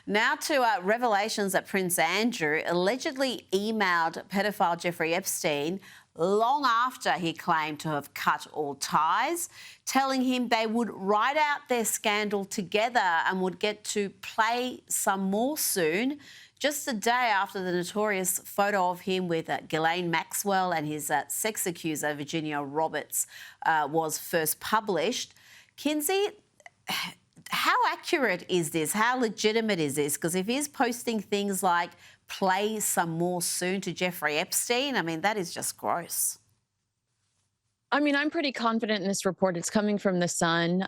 Now to revelations that Prince Andrew allegedly emailed pedophile Jeffrey Epstein long after he claimed to have cut all ties, telling him they would ride out their scandal together and would get to play some more soon. Just a day after the notorious photo of him with Ghislaine Maxwell and his sex accuser, Virginia Roberts, was first published. Kinsey, how accurate is this? How legitimate is this? Because if he's posting things like play some more soon to Jeffrey Epstein, I mean, that is just gross. I mean, I'm pretty confident in this report. It's coming from The Sun.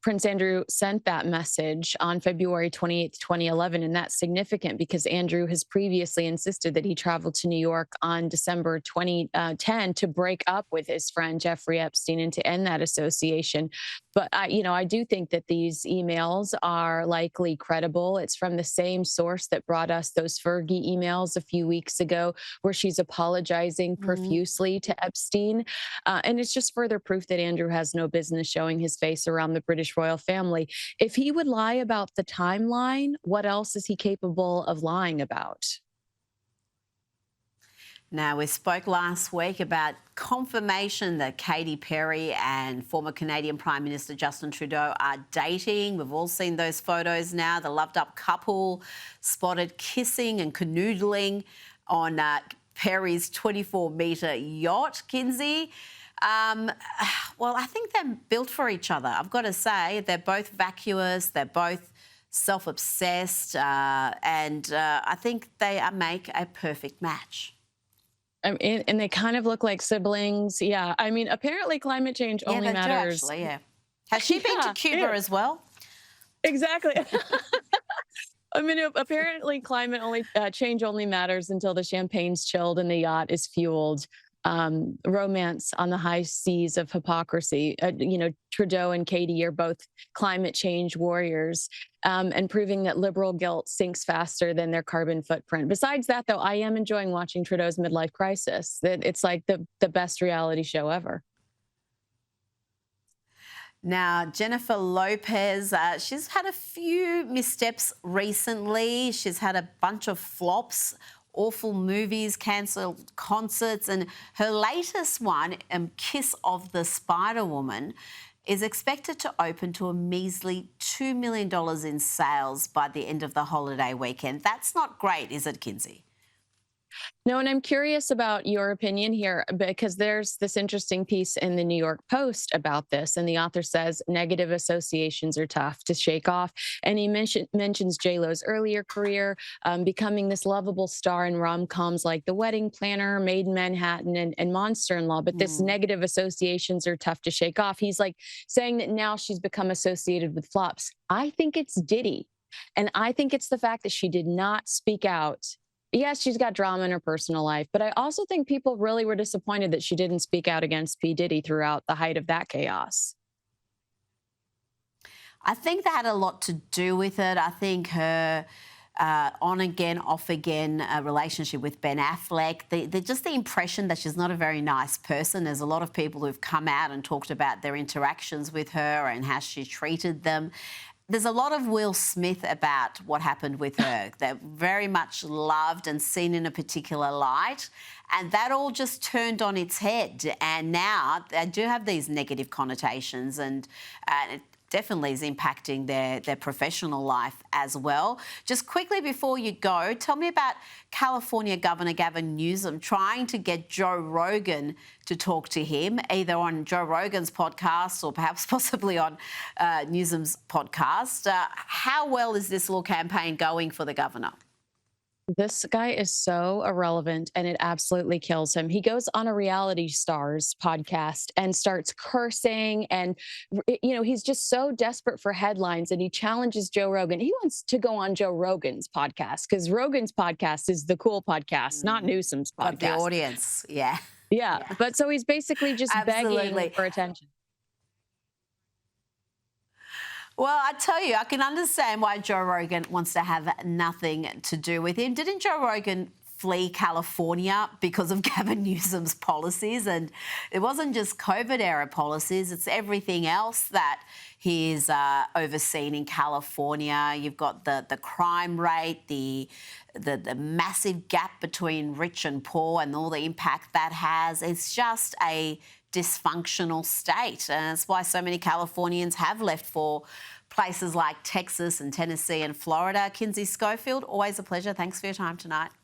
Prince Andrew sent that message on February 28th, 2011, and that's significant because Andrew has previously insisted that he traveled to New York on December 2010 to break up with his friend Jeffrey Epstein and to end that association. But I do think that these emails are likely credible. It's from the same source that brought us those Fergie emails a few weeks ago, where she's apologizing profusely to Epstein. And it's just further proof that Andrew has no business showing his face around the British royal family. If he would lie about the timeline, what else is he capable of lying about? Now, we spoke last week about confirmation that Katy Perry and former Canadian Prime Minister Justin Trudeau are dating. We've all seen those photos now. The loved-up couple spotted kissing and canoodling on Perry's 24-metre yacht, Kinsey. Well, I think they're built for each other. I've got to say, they're both vacuous, they're both self-obsessed, and I think they make a perfect match. And they kind of look like siblings. Yeah. I mean, apparently climate change only matters. Do actually, yeah. Has she been to Cuba as well? Exactly. I mean, apparently climate change only matters until the champagne's chilled and the yacht is fueled. Romance on the high seas of hypocrisy. Trudeau and Katie are both climate change warriors, and proving that liberal guilt sinks faster than their carbon footprint. Besides that, though, I am enjoying watching Trudeau's midlife crisis. It's like the best reality show ever. Now, Jennifer Lopez, she's had a few missteps recently. She's had a bunch of flops, awful movies, cancelled concerts, and her latest one, Kiss of the Spider-Woman, is expected to open to a measly $2 million in sales by the end of the holiday weekend. That's not great, is it, Kinsey? No, and I'm curious about your opinion here, because there's this interesting piece in the New York Post about this, and the author says negative associations are tough to shake off. And he mentions J-Lo's earlier career, becoming this lovable star in rom-coms like The Wedding Planner, Made in Manhattan, and Monster-in-Law. But this negative associations are tough to shake off. He's like saying that now she's become associated with flops. I think it's Diddy. And I think it's the fact that she did not speak out. Yes, she's got drama in her personal life, but I also think people really were disappointed that she didn't speak out against P. Diddy throughout the height of that chaos. I think that had a lot to do with it. I think her on-again, off-again relationship with Ben Affleck, just the impression that she's not a very nice person. There's a lot of people who've come out and talked about their interactions with her and how she treated them. There's a lot of Will Smith about what happened with her. They're very much loved and seen in a particular light. And that all just turned on its head. And now they do have these negative connotations, and it definitely is impacting their professional life as well. Just quickly before you go, tell me about California Governor Gavin Newsom trying to get Joe Rogan to talk to him, either on Joe Rogan's podcast or perhaps possibly on Newsom's podcast. How well is this little campaign going for the governor? This guy is so irrelevant, and it absolutely kills him. He goes on a reality stars podcast and starts cursing, and he's just so desperate for headlines, and he challenges Joe Rogan. He wants to go on Joe Rogan's podcast because Rogan's podcast is the cool podcast, not Newsom's podcast. But the audience, yeah. But so he's basically just begging for attention. Well, I tell you, I can understand why Joe Rogan wants to have nothing to do with him. Didn't Joe Rogan flee California because of Gavin Newsom's policies. And it wasn't just COVID-era policies, it's everything else that he's overseen in California. You've got the crime rate, the massive gap between rich and poor and all the impact that has. It's just a dysfunctional state. And that's why so many Californians have left for places like Texas and Tennessee and Florida. Kinsey Schofield, always a pleasure. Thanks for your time tonight.